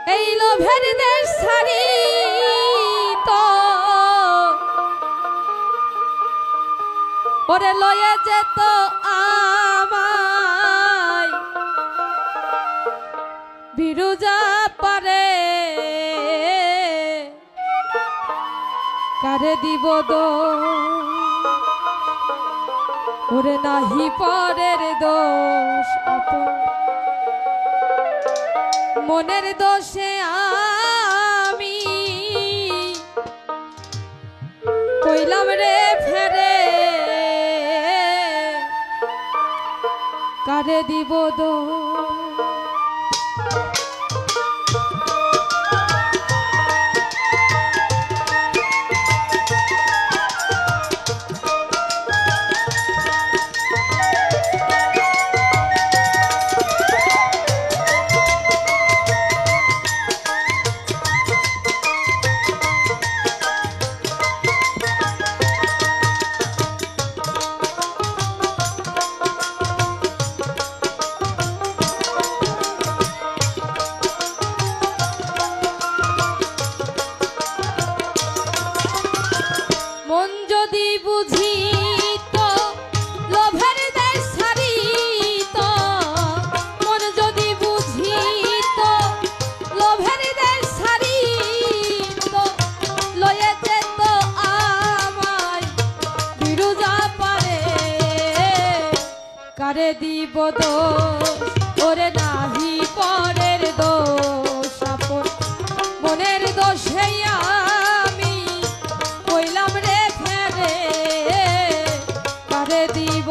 এই লোভের দেশ ছাড়ি তো ওরে লয়ে যেত আমায় বিরুজা পারে কারে দিব ওরে নাহি পরের দোষ আপন মনের দোষে আমি কইলাম রে ফেরে কারে দিব মন যদি বুঝিত লোভের দেশ ছাড়িত মন যদি বুঝিত লোভের দেশ ছাড়িত লয়ে যেত আমায় বিরুজা পারে কারে দিব দোষ ওরে নাহি পরের দোষ আপন মনের দোষে আমি কইলাম রে ফেরে কারে দিব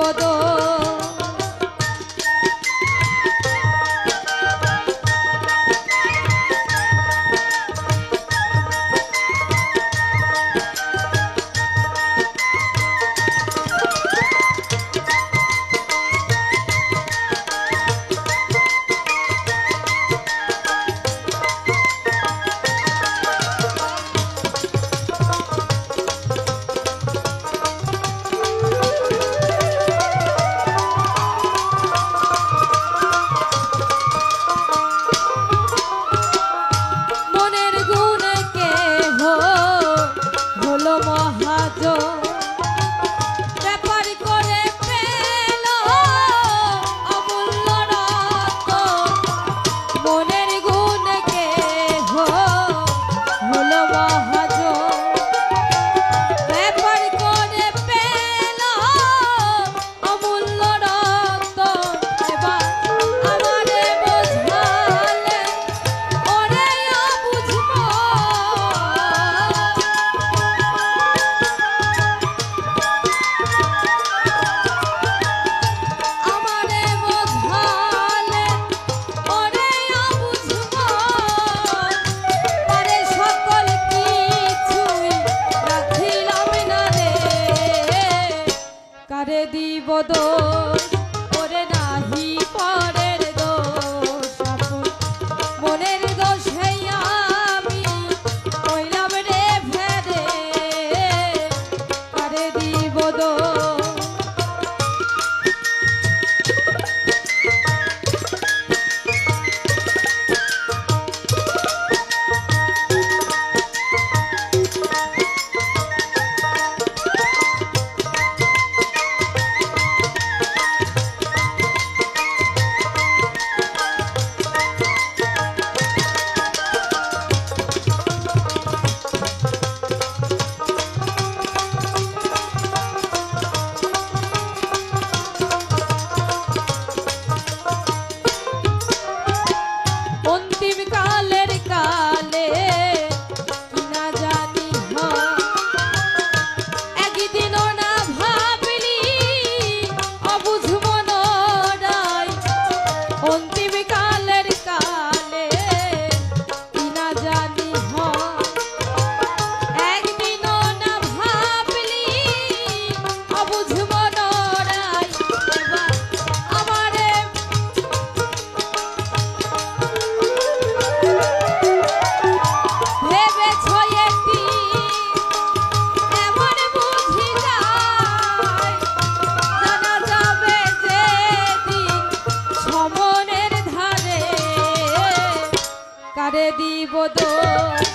কারে দিব দোষ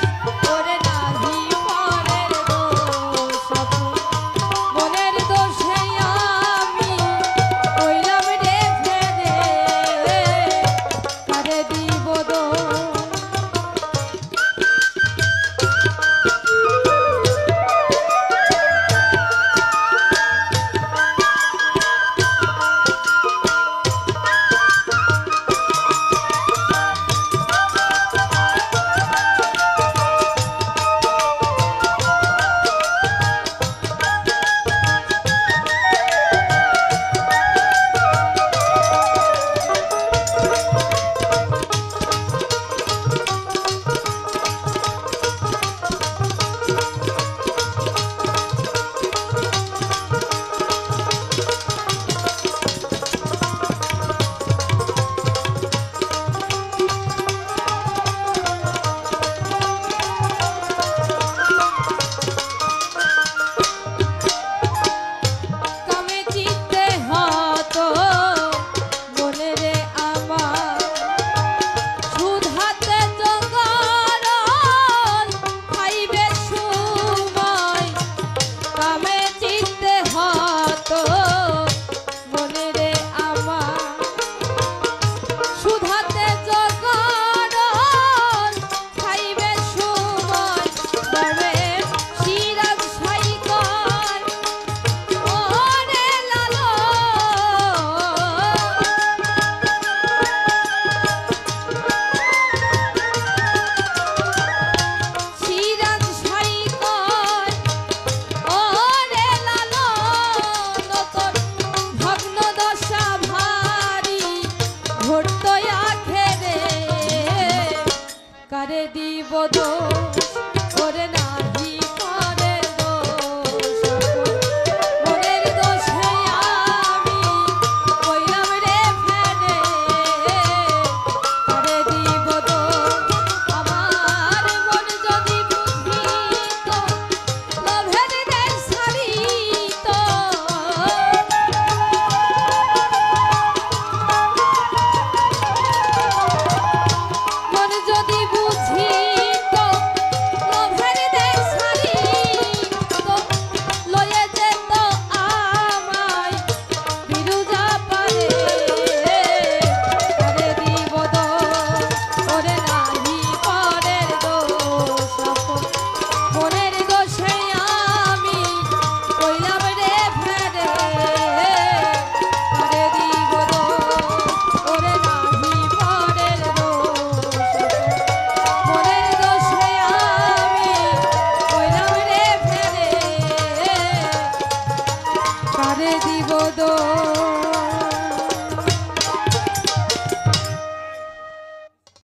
ওরে নাহি পরের দোষ আপন মনের দোষে আমি কইলাম রে ফেরে কারে দিব দোষ কারে দিব দোষ ওরে নাহি পরের দোষ মনের দোষে আমি কইলাম রে ফেরে কারে দিব দোষ আমার মন যদি বুঝিত লোভের দেশ ছাড়িত মন যদি কারে দিব দোষ